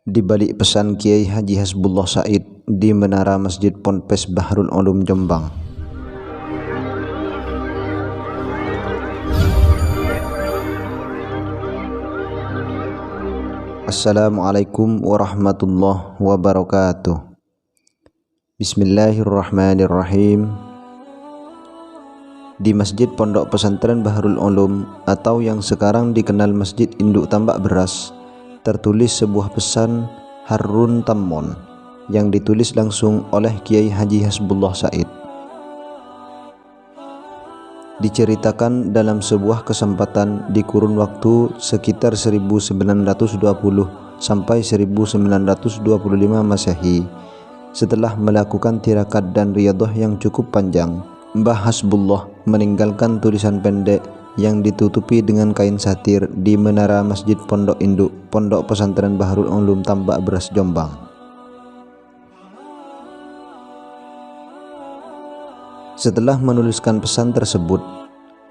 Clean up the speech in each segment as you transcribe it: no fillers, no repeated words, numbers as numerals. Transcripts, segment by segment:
Di balik pesan Kiai Haji Hasbullah Said di Menara Masjid Ponpes Bahrul Ulum Jombang. Assalamualaikum warahmatullahi wabarakatuh. Bismillahirrahmanirrahim. Di Masjid Pondok Pesantren Bahrul Ulum atau yang sekarang dikenal Masjid Induk Tambak Beras, tertulis sebuah pesan Harun Tammon yang ditulis langsung oleh Kiai Haji Hasbullah Said. Diceritakan dalam sebuah kesempatan di kurun waktu sekitar 1920 sampai 1925 Masehi, setelah melakukan tirakat dan riyadhah yang cukup panjang, Mbah Hasbullah meninggalkan tulisan pendek yang ditutupi dengan kain satir di menara Masjid Pondok Induk Pondok Pesantren Bahrul Ulum Tambak Beras Jombang. Setelah menuliskan pesan tersebut,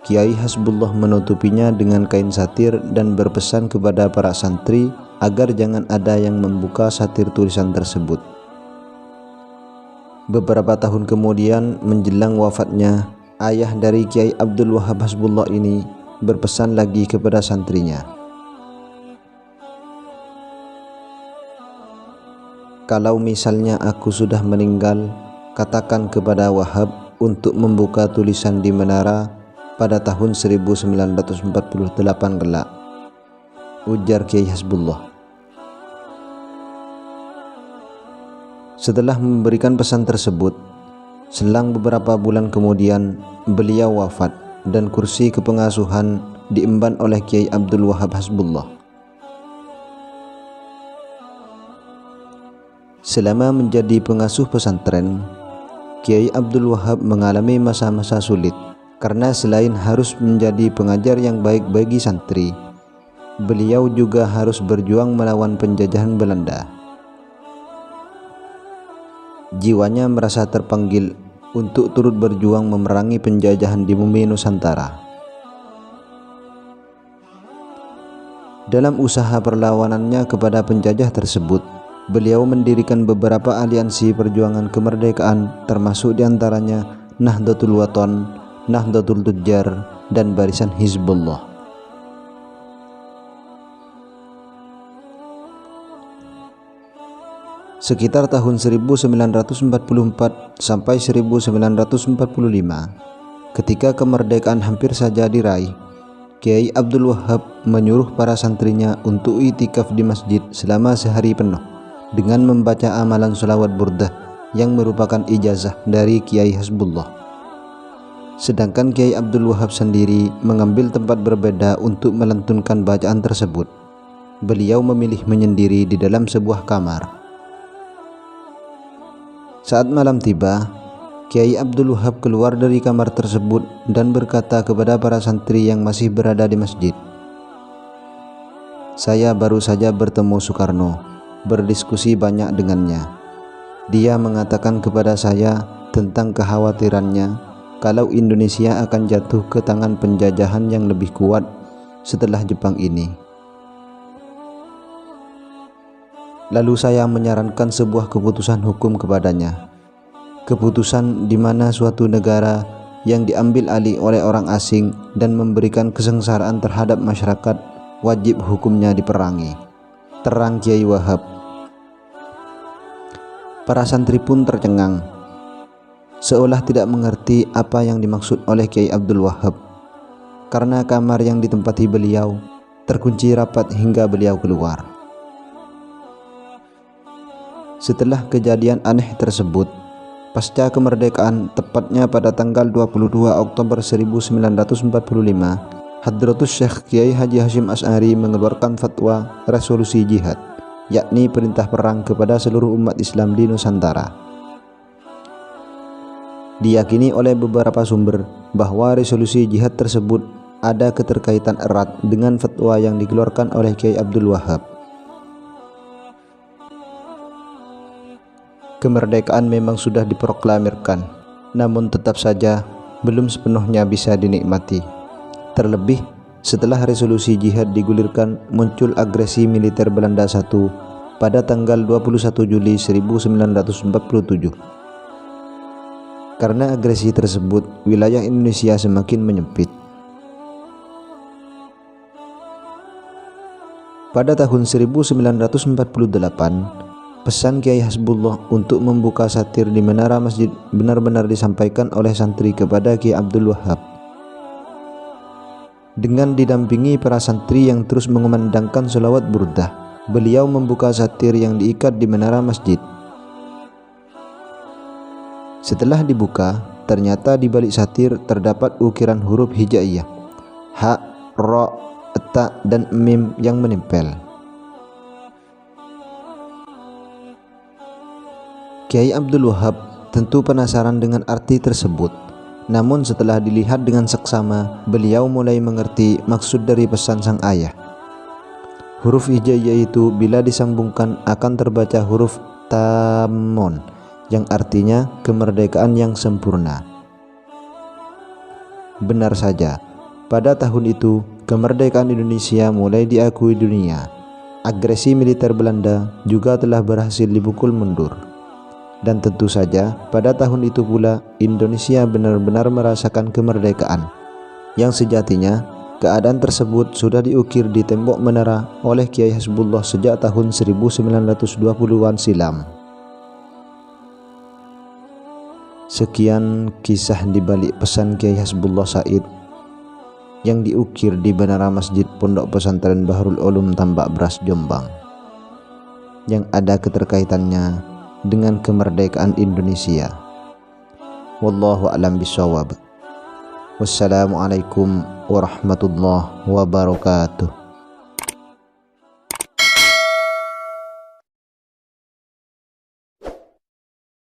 Kiai Hasbullah menutupinya dengan kain satir dan berpesan kepada para santri agar jangan ada yang membuka satir tulisan tersebut. Beberapa tahun kemudian menjelang wafatnya, ayah dari Kiai Abdul Wahab Hasbullah ini berpesan lagi kepada santrinya, "Kalau misalnya aku sudah meninggal, katakan kepada Wahab untuk membuka tulisan di menara pada tahun 1948 kelak," ujar Kiai Hasbullah. Setelah memberikan pesan tersebut, selang beberapa bulan kemudian beliau wafat dan kursi kepengasuhan diemban oleh Kiai Abdul Wahab Hasbullah. Selama menjadi pengasuh pesantren, Kiai Abdul Wahab mengalami masa-masa sulit karena selain harus menjadi pengajar yang baik bagi santri, beliau juga harus berjuang melawan penjajahan Belanda. Jiwanya merasa terpanggil untuk turut berjuang memerangi penjajahan di bumi Nusantara. Dalam usaha perlawanannya kepada penjajah tersebut, beliau mendirikan beberapa aliansi perjuangan kemerdekaan, termasuk diantaranya Nahdlatul Wathon, Nahdlatul Tujjar, dan Barisan Hizbullah. Sekitar tahun 1944 sampai 1945, ketika kemerdekaan hampir saja diraih, Kiai Abdul Wahab menyuruh para santrinya untuk i'tikaf di masjid selama sehari penuh dengan membaca amalan sholawat burdah yang merupakan ijazah dari Kiai Hasbullah. Sedangkan Kiai Abdul Wahab sendiri mengambil tempat berbeda untuk melantunkan bacaan tersebut. Beliau memilih menyendiri di dalam sebuah kamar. Saat malam tiba, Kiai Abdul Wahab keluar dari kamar tersebut dan berkata kepada para santri yang masih berada di masjid, "Saya baru saja bertemu Soekarno, berdiskusi banyak dengannya. Dia mengatakan kepada saya tentang kekhawatirannya kalau Indonesia akan jatuh ke tangan penjajahan yang lebih kuat setelah Jepang ini. Lalu saya menyarankan sebuah keputusan hukum kepadanya. Keputusan di mana suatu negara yang diambil alih oleh orang asing dan memberikan kesengsaraan terhadap masyarakat wajib hukumnya diperangi," terang Kiai Wahab. Para santri pun tercengang, seolah tidak mengerti apa yang dimaksud oleh Kiai Abdul Wahab, karena kamar yang ditempati beliau terkunci rapat hingga beliau keluar. Setelah kejadian aneh tersebut, pasca kemerdekaan, tepatnya pada tanggal 22 Oktober 1945, Hadratus Syekh Kiai Haji Hashim Asy'ari mengeluarkan fatwa resolusi jihad, yakni perintah perang kepada seluruh umat Islam di Nusantara. Diyakini oleh beberapa sumber bahwa resolusi jihad tersebut ada keterkaitan erat dengan fatwa yang dikeluarkan oleh Kiai Abdul Wahab. Kemerdekaan memang sudah diproklamirkan, namun tetap saja belum sepenuhnya bisa dinikmati. Terlebih setelah resolusi jihad digulirkan, muncul agresi militer Belanda 1 pada tanggal 21 Juli 1947. Karena agresi tersebut, wilayah Indonesia semakin menyempit. Pada tahun 1948, pesan Kiai Hasbullah untuk membuka satir di menara masjid benar-benar disampaikan oleh santri kepada Kiai Abdul Wahab. Dengan didampingi para santri yang terus mengumandangkan sholawat burdah, beliau membuka satir yang diikat di menara masjid. Setelah dibuka, ternyata di balik satir terdapat ukiran huruf hijaiyah, ha, ro, ta, dan mim yang menempel. Kiai Abdul Wahab tentu penasaran dengan arti tersebut. Namun setelah dilihat dengan seksama, beliau mulai mengerti maksud dari pesan sang ayah. Huruf hijaiyah itu bila disambungkan akan terbaca huruf tamon, yang artinya kemerdekaan yang sempurna. Benar saja, pada tahun itu kemerdekaan Indonesia mulai diakui dunia. Agresi militer Belanda juga telah berhasil dipukul mundur. Dan tentu saja pada tahun itu pula Indonesia benar-benar merasakan kemerdekaan, yang sejatinya keadaan tersebut sudah diukir di tembok menara oleh Kiai Hasbullah sejak tahun 1920-an silam. Sekian kisah di balik pesan Kiai Hasbullah Said yang diukir di menara Masjid Pondok Pesantren Bahrul Ulum Tambak Beras Jombang, yang ada keterkaitannya dengan kemerdekaan Indonesia. Wallahu a'lam bishawab. Wassalamualaikum warahmatullahi wabarakatuh.